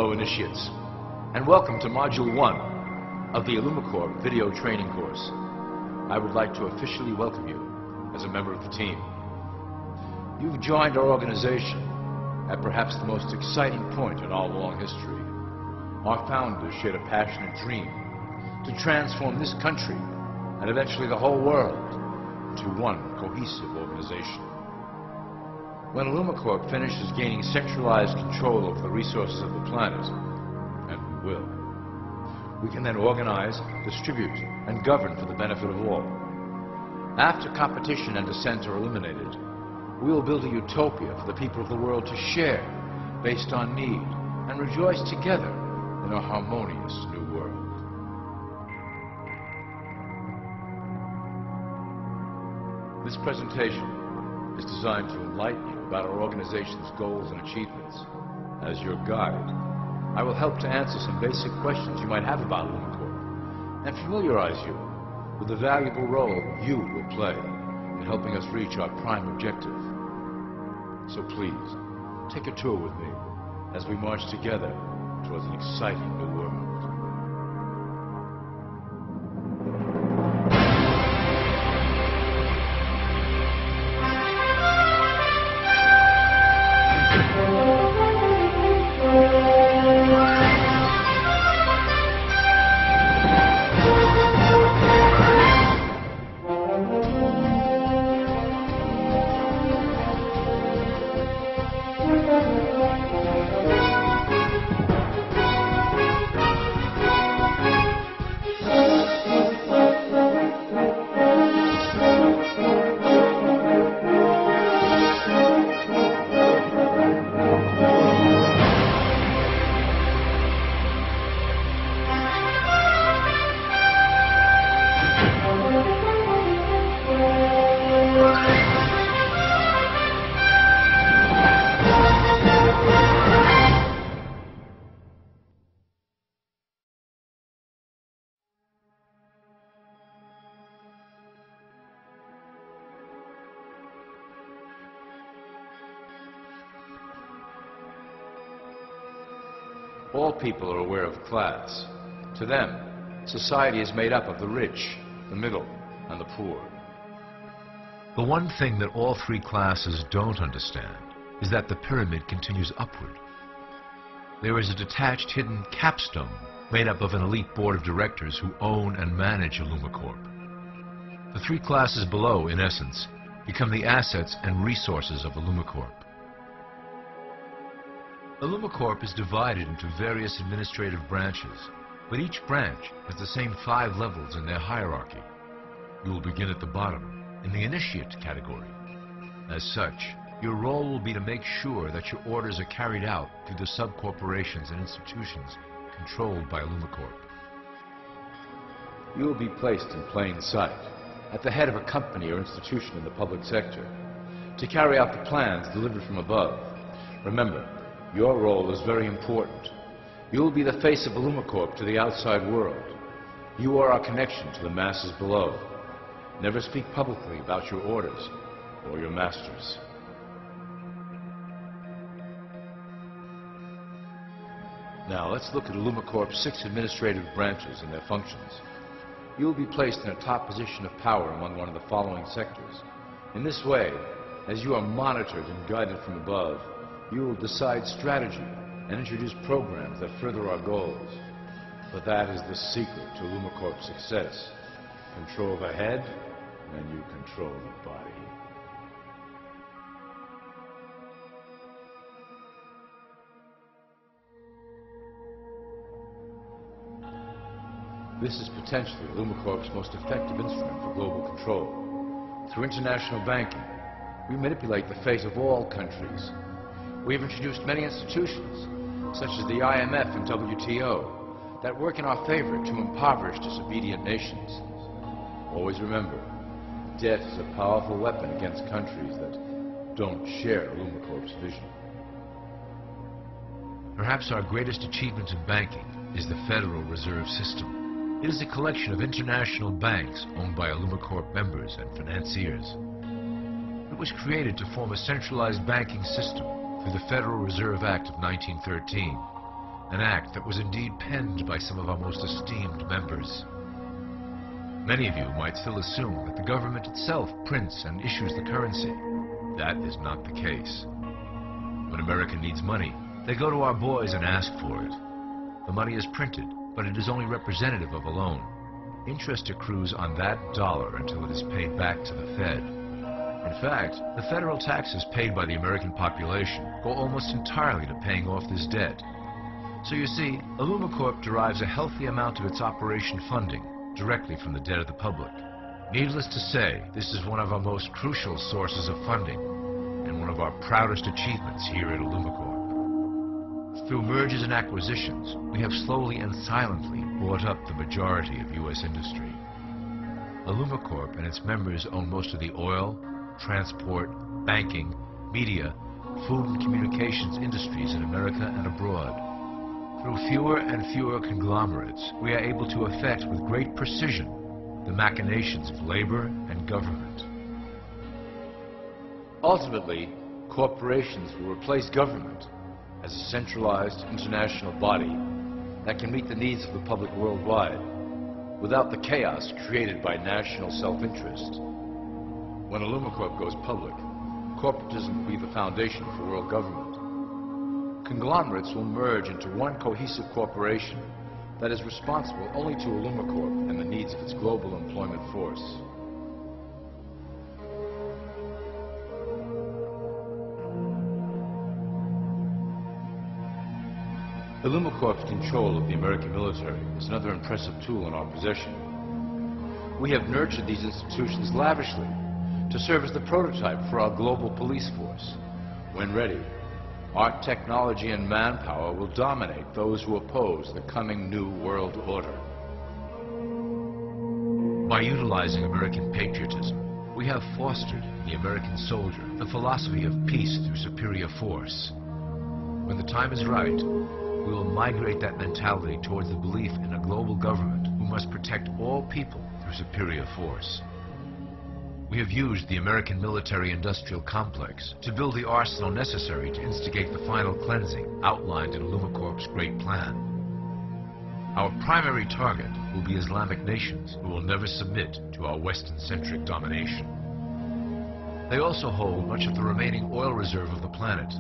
Hello, initiates, and welcome to Module 1 of the IllumiCorp video training course. I would like to officially welcome you as a member of the team. You've joined our organization at perhaps the most exciting point in our long history. Our founders shared a passionate dream to transform this country and eventually the whole world into one cohesive organization. When IllumiCorp finishes gaining centralized control over the resources of the planet, and we will, we can then organize, distribute, and govern for the benefit of all. After competition and dissent are eliminated, we will build a utopia for the people of the world to share based on need and rejoice together in a harmonious new world. This presentation is designed to enlighten you about our organization's goals and achievements. As your guide, I will help to answer some basic questions you might have about IllumiCorp and familiarize you with the valuable role you will play in helping us reach our prime objective. So please, take a tour with me as we march together towards an exciting new world. All people are aware of class. To them, society is made up of the rich, the middle, and the poor. The one thing that all three classes don't understand is that the pyramid continues upward. There is a detached, hidden capstone made up of an elite board of directors who own and manage IllumiCorp. The three classes below, in essence, become the assets and resources of IllumiCorp. IllumiCorp is divided into various administrative branches, but each branch has the same 5 levels in their hierarchy. You will begin at the bottom, in the initiate category. As such, your role will be to make sure that your orders are carried out through the sub-corporations and institutions controlled by IllumiCorp. You will be placed in plain sight, at the head of a company or institution in the public sector, to carry out the plans delivered from above. Remember, your role is very important. You will be the face of IllumiCorp to the outside world. You are our connection to the masses below. Never speak publicly about your orders or your masters. Now let's look at IllumiCorp's 6 administrative branches and their functions. You will be placed in a top position of power among one of the following sectors. In this way, as you are monitored and guided from above, you will decide strategy and introduce programs that further our goals. But that is the secret to IllumiCorp's success. Control the head, and you control the body. This is potentially IllumiCorp's most effective instrument for global control. Through international banking, we manipulate the fate of all countries. We have introduced many institutions, such as the IMF and WTO, that work in our favor to impoverish disobedient nations. Always remember, debt is a powerful weapon against countries that don't share IllumiCorp's vision. Perhaps our greatest achievement in banking is the Federal Reserve System. It is a collection of international banks owned by IllumiCorp members and financiers. It was created to form a centralized banking system through the Federal Reserve Act of 1913 an act that was indeed penned by some of our most esteemed members. Many of you might still assume that the government itself prints and issues the currency. That is not the case. When America needs money, they go to our boys and ask for it. The money is printed, but it is only representative of a loan. Interest accrues on that dollar until it is paid back to the Fed. In fact, the federal taxes paid by the American population go almost entirely to paying off this debt. So you see, IllumiCorp derives a healthy amount of its operation funding directly from the debt of the public. Needless to say, this is one of our most crucial sources of funding and one of our proudest achievements here at IllumiCorp. Through mergers and acquisitions, we have slowly and silently bought up the majority of U.S. industry. IllumiCorp and its members own most of the oil, transport, banking, media, food and communications industries in America and abroad. Through fewer and fewer conglomerates, we are able to effect with great precision the machinations of labor and government. Ultimately, corporations will replace government as a centralized international body that can meet the needs of the public worldwide without the chaos created by national self-interest. When IllumiCorp goes public, corporatism will be the foundation for world government. Conglomerates will merge into one cohesive corporation that is responsible only to IllumiCorp and the needs of its global employment force. IllumiCorp's control of the American military is another impressive tool in our possession. We have nurtured these institutions lavishly to serve as the prototype for our global police force. When ready, our technology and manpower will dominate those who oppose the coming new world order. By utilizing American patriotism, we have fostered in the American soldier the philosophy of peace through superior force. When the time is right, we will migrate that mentality towards the belief in a global government who must protect all people through superior force. We have used the American military-industrial complex to build the arsenal necessary to instigate the final cleansing outlined in IllumiCorp's great plan. Our primary target will be Islamic nations who will never submit to our Western-centric domination. They also hold much of the remaining oil reserve of the planet.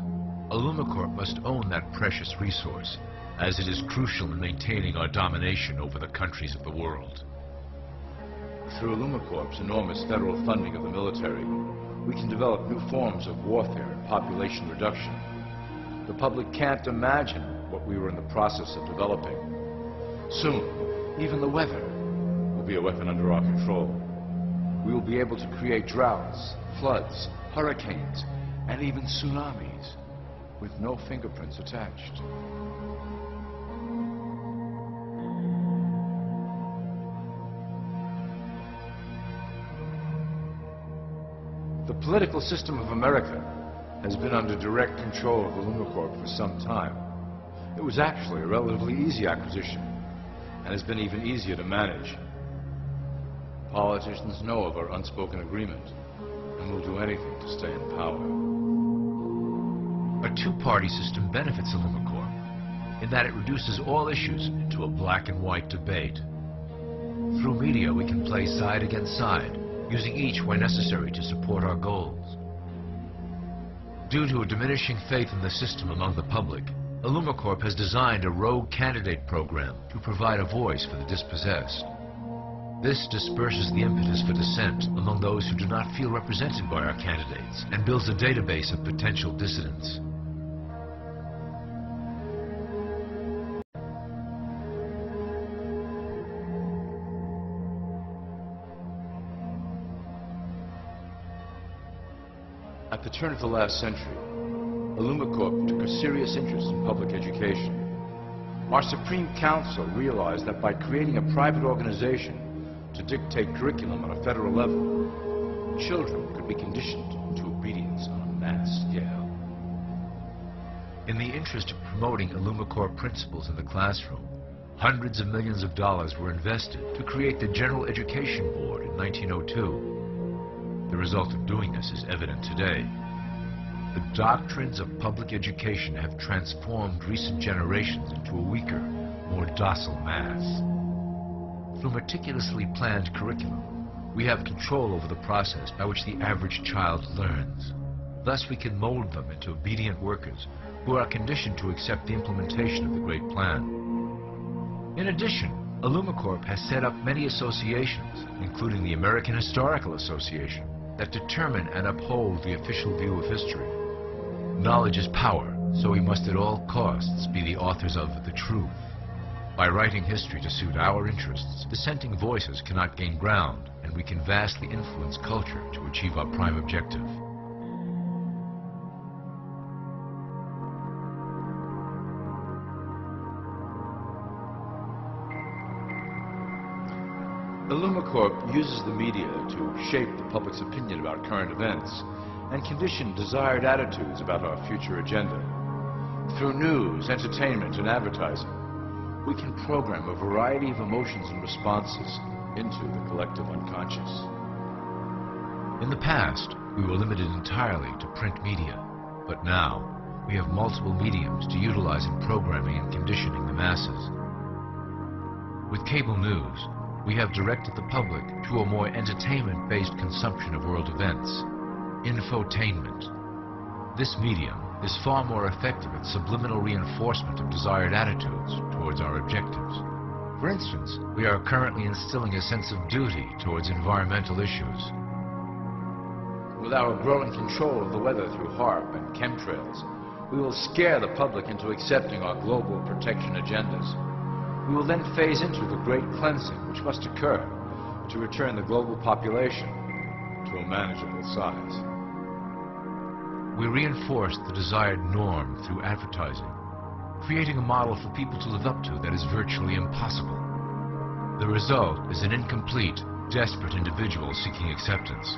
IllumiCorp must own that precious resource, as it is crucial in maintaining our domination over the countries of the world. Through IllumiCorp's enormous federal funding of the military, we can develop new forms of warfare and population reduction. The public can't imagine what we were in the process of developing. Soon, even the weather will be a weapon under our control. We will be able to create droughts, floods, hurricanes, and even tsunamis with no fingerprints attached. The political system of America has been under direct control of IllumiCorp for some time. It was actually a relatively easy acquisition and has been even easier to manage. Politicians know of our unspoken agreement and will do anything to stay in power. A two-party system benefits IllumiCorp in that it reduces all issues into a black and white debate. Through media, we can play side against side, using each where necessary to support our goals. Due to a diminishing faith in the system among the public, IllumiCorp has designed a rogue candidate program to provide a voice for the dispossessed. This disperses the impetus for dissent among those who do not feel represented by our candidates and builds a database of potential dissidents. At the turn of the last century, IllumiCorp took a serious interest in public education. Our Supreme Council realized that by creating a private organization to dictate curriculum on a federal level, children could be conditioned to obedience on a mass scale. In the interest of promoting IllumiCorp principles in the classroom, hundreds of millions of dollars were invested to create the General Education Board in 1902. The result of doing this is evident today. the doctrines of public education have transformed recent generations into a weaker, more docile mass. Through meticulously planned curriculum, we have control over the process by which the average child learns. Thus, we can mold them into obedient workers who are conditioned to accept the implementation of the Great Plan. In addition, IllumiCorp has set up many associations, including the American Historical Association, that determine and uphold the official view of history. Knowledge is power, so we must at all costs be the authors of the truth. By writing history to suit our interests, dissenting voices cannot gain ground, and we can vastly influence culture to achieve our prime objective. IllumiCorp uses the media to shape the public's opinion about current events and condition desired attitudes about our future agenda. Through news, entertainment, and advertising, we can program a variety of emotions and responses into the collective unconscious. In the past, we were limited entirely to print media, but now we have multiple mediums to utilize in programming and conditioning the masses. With cable news, we have directed the public to a more entertainment-based consumption of world events, infotainment. This medium is far more effective at subliminal reinforcement of desired attitudes towards our objectives. For instance, we are currently instilling a sense of duty towards environmental issues. With our growing control of the weather through HAARP and chemtrails, we will scare the public into accepting our global protection agendas. We will then phase into the great cleansing which must occur to return the global population to a manageable size. We reinforce the desired norm through advertising, creating a model for people to live up to that is virtually impossible. The result is an incomplete, desperate individual seeking acceptance.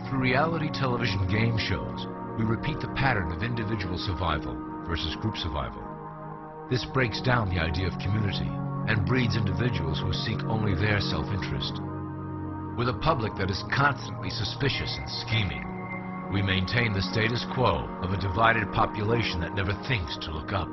Through reality television game shows, we repeat the pattern of individual survival versus group survival. This breaks down the idea of community and breeds individuals who seek only their self-interest. With a public that is constantly suspicious and scheming, we maintain the status quo of a divided population that never thinks to look up.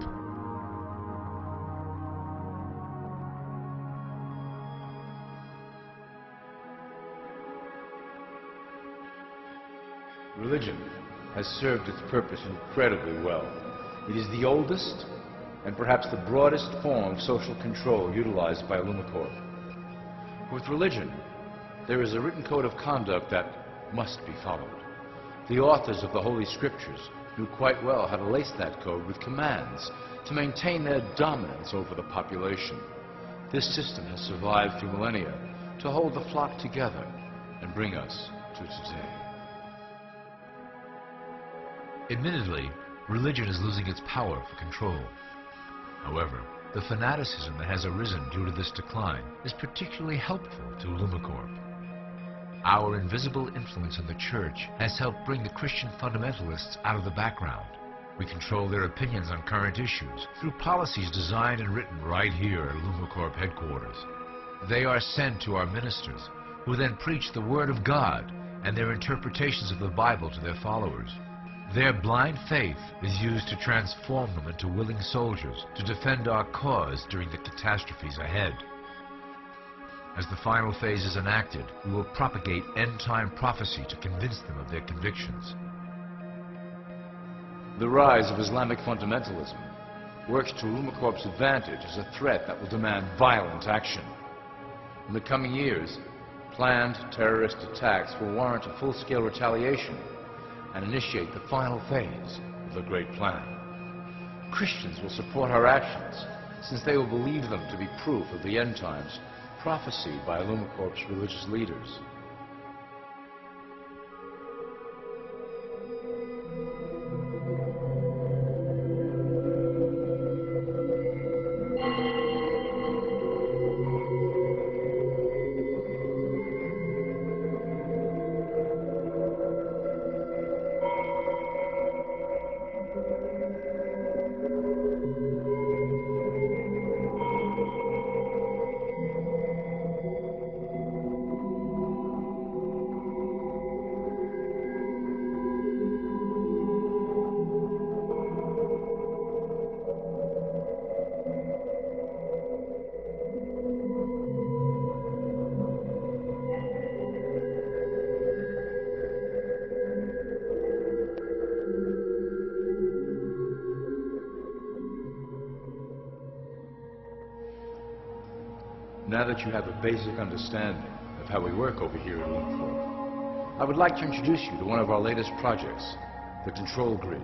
Religion has served its purpose incredibly well. It is the oldest and perhaps the broadest form of social control utilized by IllumiCorp. With religion, there is a written code of conduct that must be followed. The authors of the Holy Scriptures knew quite well how to lace that code with commands to maintain their dominance over the population. This system has survived through millennia to hold the flock together and bring us to today. Admittedly, religion is losing its power for control. However, the fanaticism that has arisen due to this decline is particularly helpful to IllumiCorp. Our invisible influence in the Church has helped bring the Christian fundamentalists out of the background. We control their opinions on current issues through policies designed and written right here at IllumiCorp headquarters. They are sent to our ministers, who then preach the Word of God and their interpretations of the Bible to their followers. Their blind faith is used to transform them into willing soldiers to defend our cause during the catastrophes ahead. As the final phase is enacted, we will propagate end-time prophecy to convince them of their convictions. The rise of Islamic fundamentalism works to IllumiCorp's advantage as a threat that will demand violent action. In the coming years, planned terrorist attacks will warrant a full-scale retaliation and initiate the final phase of the Great Plan. Christians will support our actions, since they will believe them to be proof of the end times prophesied by IllumiCorp's religious leaders. Now that you have a basic understanding of how we work over here at IllumiCorp, I would like to introduce you to one of our latest projects, the Control Grid.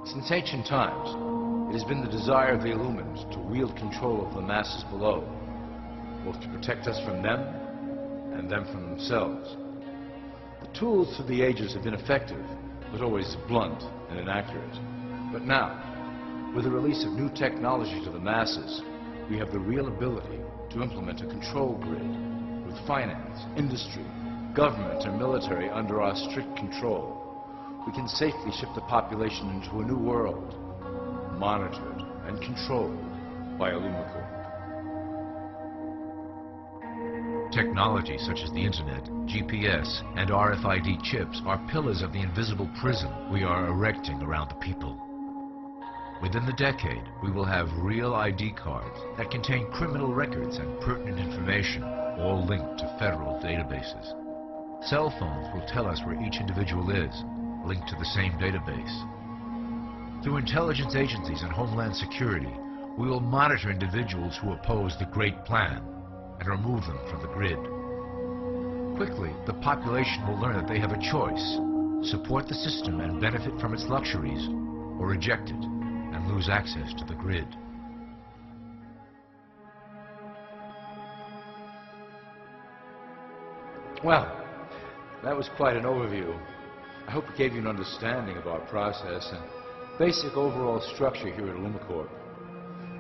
Since ancient times, it has been the desire of the Illuminati to wield control of the masses below, both to protect us from them and them from themselves. The tools through the ages have been effective, but always blunt and inaccurate. But now, with the release of new technology to the masses, we have the real ability to implement a control grid with finance, industry, government, and military under our strict control. We can safely shift the population into a new world, monitored and controlled by IllumiCorp. Technology such as the Internet, GPS, and RFID chips are pillars of the invisible prison we are erecting around the people. Within the decade, we will have real ID cards that contain criminal records and pertinent information, all linked to federal databases. Cell phones will tell us where each individual is, linked to the same database. Through intelligence agencies and Homeland Security, we will monitor individuals who oppose the Great Plan and remove them from the grid. Quickly, the population will learn that they have a choice: support the system and benefit from its luxuries, or reject it and lose access to the grid. Well, that was quite an overview. I hope it gave you an understanding of our process and basic overall structure here at IllumiCorp.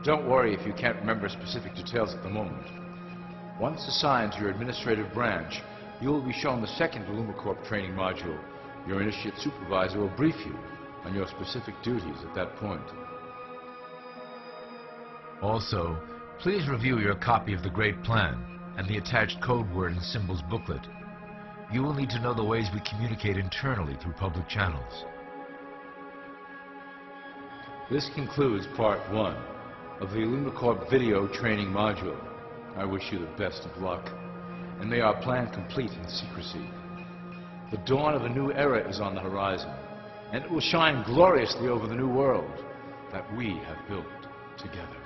Don't worry if you can't remember specific details at the moment. Once assigned to your administrative branch, you will be shown the second IllumiCorp training module. Your initiate supervisor will brief you on your specific duties at that point. Also, please review your copy of the Great Plan and the attached code word and symbols booklet. You will need to know the ways we communicate internally through public channels. This concludes part 1 of the IllumiCorp video training module. I wish you the best of luck, and may our plan complete in secrecy. The dawn of a new era is on the horizon, and it will shine gloriously over the new world that we have built together.